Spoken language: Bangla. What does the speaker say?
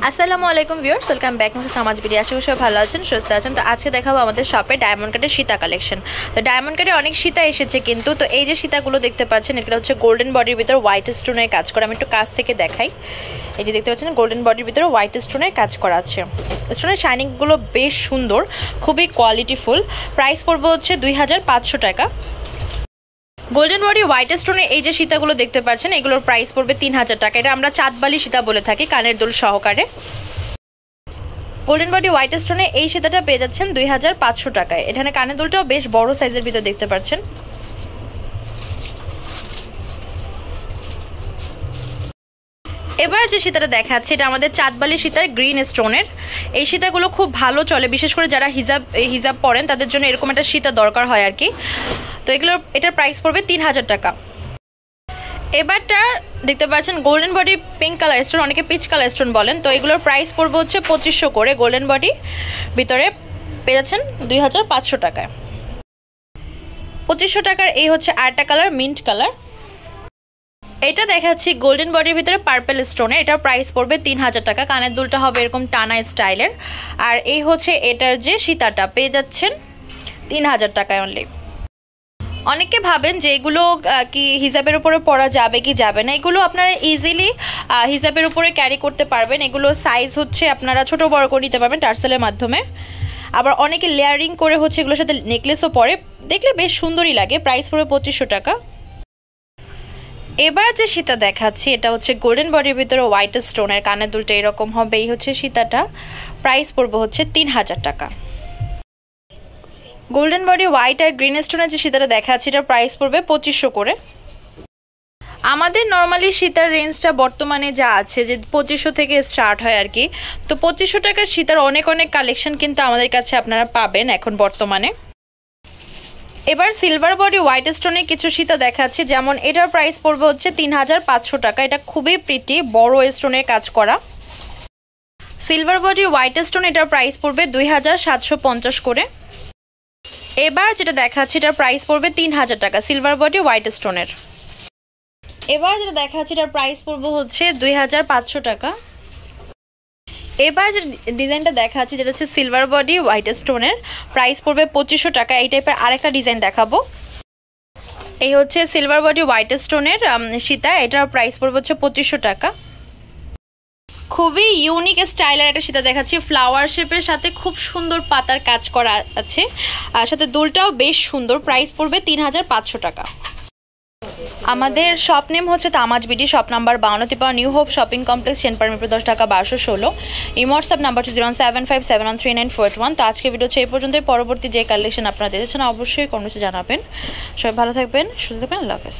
আসসালামু আলাইকুম ভিউয়ার্স, ওয়েলকাম ব্যাক টু সমাজ বিডি। আশা করি সবাই ভালো আছেন, সুস্থ আছেন। তো আজকে দেখাবো আমাদের শপে ডায়মন্ড কাটের সীতা কালেকশন। তো ডায়মন্ড কাটে অনেক সীতা এসেছে কিন্তু, তো এই যে সীতাগুলো দেখতে পাচ্ছেন এটা হচ্ছে গোল্ডেন বডির ভিতর হোয়াইট স্টোনের কাজ করা। আমি একটু কাছ থেকে দেখাই। এই যে দেখতে পাচ্ছেন গোল্ডেন বডির ভিতরে হোয়াইট স্টোনের কাজ করা আছে। স্টোনের শাইনিংগুলো বেশ সুন্দর, খুবই কোয়ালিটিফুল। প্রাইস পড়বে হচ্ছে 2500 টাকা। গোল্ডেন বডি হোয়াইট স্টোনের এই যে সীতাগুলো দেখতে পাচ্ছেন এগুলোর প্রাইস পড়বে 3000 টাকা। এটা আমরা চাঁদবালি সীতা বলে থাকি, কানের দুল সহকারে। গোল্ডেন বডি হোয়াইট স্টোনে এই সীতাটা পেয়ে যাচ্ছেন 2500 টাকায়। এখানে কানের দুলটাও বেশ বড় সাইজের ভিতর দেখতে পাচ্ছেন। এবার যে সীতাটা দেখাচ্ছে এটা আমাদের চাঁদবালি সীতার গ্রিন স্টোনের। এই সীতাগুলো খুব ভালো চলে, বিশেষ করে যারা হিজাব পরেন তাদের জন্য এরকম একটা সীতা দরকার হয় আর কি। তো এটার প্রাইস পড়বে 3000 টাকা। এবারটা দেখতে পাচ্ছেন golden body pink colour stone, অনেকে পিচ কালার স্টোন বলেন। তো এগুলোর প্রাইস পড়বে হচ্ছে 2500 করে। গোল্ডেন বডি ভিতরে পেয়ে যাচ্ছেন 2500 টাকায়। 2500 টাকার এই হচ্ছে আরেকটা কালার, মিন্ট কালার। এটা দেখাচ্ছি গোল্ডেন বডির ভিতরে পার্পল স্টোনে। এটার প্রাইস পড়বে 3000 টাকা। কানের দুলটা হবে এরকম টানা স্টাইলের। আর এই হচ্ছে এটার যে সীতাটা পেয়ে যাচ্ছেন 3000 টাকায় অনলি। অনেকে ভাবেন যে এগুলো কি হিজাবের উপরে পরা যাবে কি যাবে না। এগুলো আপনারা ইজিলি হিজাবের উপরে ক্যারি করতে পারবেন। এগুলো সাইজ হচ্ছে আপনারা ছোট বড় করে নিতে পারবেন টার্সেলের মাধ্যমে। আবার অনেকে লেয়ারিং করে হচ্ছে এগুলোর সাথে নেকলেসও পরে, দেখলে বেশ সুন্দরই লাগে। প্রাইস পড়বে 2500 টাকা। এবার যে সীতা দেখাচ্ছি এটা হচ্ছে গোল্ডেন বডির ভিতরে হোয়াইট স্টোনের। কানের দুলটা এরকম হবে। এই হচ্ছে সীতাটা, প্রাইস পড়বে হচ্ছে 3000 টাকা। গোল্ডেন বডি হোয়াইট আর গ্রিন স্টোনের যে সীতাটা দেখাচ্ছি এটার প্রাইস পড়বে 2500 করে। আমাদের নর্মালি সীতার রেঞ্জটা বর্তমানে যা আছে যে 2500 থেকে স্টার্ট হয় আর কি। তো 2500 টাকার সীতার অনেক কালেকশন কিন্তু আমাদের কাছে আপনারা পাবেন এখন বর্তমানে। এবার সিলভার বডি হোয়াইট স্টোনের কিছু সীতা দেখাচ্ছি, যেমন এটার প্রাইস পড়বে হচ্ছে 3500 টাকা। এটা খুবই প্রিটি, বড় স্টোনের কাজ করা সিলভার বডি হোয়াইট স্টোন। এটার প্রাইস পড়বে 2750 করে। এবার যেটা দেখাচ্ছি এটার প্রাইস পড়বে 3000 টাকা, সিলভার বডি হোয়াইট স্টোনের। এবার যেটা দেখাচ্ছি এটার প্রাইস পড়বে হচ্ছে 2500 টাকা। এবার যে ডিজাইনটা দেখাচ্ছি যেটা হচ্ছে সিলভার বডি হোয়াইট স্টোনের, প্রাইস পড়বে 2500 টাকা। এই টাইপের আরেকটা ডিজাইন দেখাবো। এই হচ্ছে সিলভার বডি হোয়াইট স্টোনের সীতা। এটার প্রাইস পড়বে হচ্ছে 2500 টাকা। খুবই ইউনিক স্টাইলের একটা সীতা দেখাচ্ছি, ফ্লাওয়ার শেপের সাথে খুব সুন্দর পাতার কাজ করা আছে, আর সাথে দুলটাও বেশ সুন্দর। প্রাইস পড়বে 3500 টাকা। আমাদের শপ নেম হচ্ছে Tamaj BD, shop number 52 New Hope Shopping Complex, Chenpara 10 টাকা 1216। এই হোয়াটসঅ্যাপ নাম্বার 075713941। তো আজকে ভিডিও হচ্ছে এই পর্যন্ত। পরবর্তী যে কালেকশন আপনারা দেখেছেন অবশ্যই কমেন্টে জানাবেন। সবাই ভালো থাকবেন, সুস্থ থাকবেন, আল্লাহ হাফেজ।